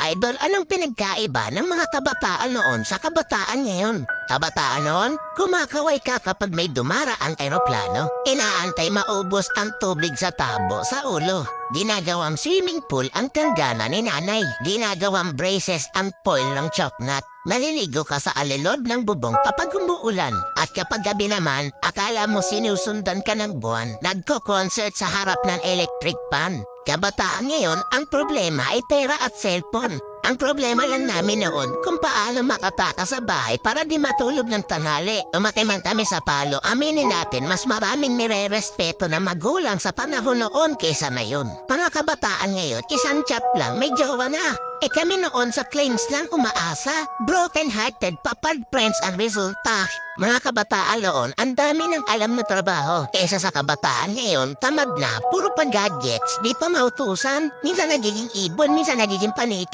Idol, anong pinagkaiba ng mga kabataan noon sa kabataan ngayon? Kabataan noon, kumakaway ka kapag may dumaraang eroplano. Inaantay maubos ang tubig sa tabo sa ulo. Ginagawang swimming pool ang tanggana ni nanay. Ginagawang braces ang foil ng choknat. Maliligo ka sa alilod ng bubong kapag umuulan. At kapag gabi naman, akala mo sinusundan ka ng buwan. Nagko-concert sa harap ng electric pan. Kabataan ngayon, ang problema ay pera at cellphone. Ang problema lang namin noon kung paano makatakas sa bahay para di matulog ng tanghali. Umati man kami sa palo, aminin natin mas maraming nire-respeto na magulang sa panahon noon kaysa ngayon. Mga kabataan ngayon, isang chat lang, may jowa na. Kami noon sa claims lang umaasa. Broken-hearted, papad friends ang resulta. Mga kabataan noon, ang dami ng alam na trabaho. Kesa sa kabataan ngayon, tamad na, puro pa gadgets, di pa mautusan. Minsan nagiging ibon, minsan nagiging paniki.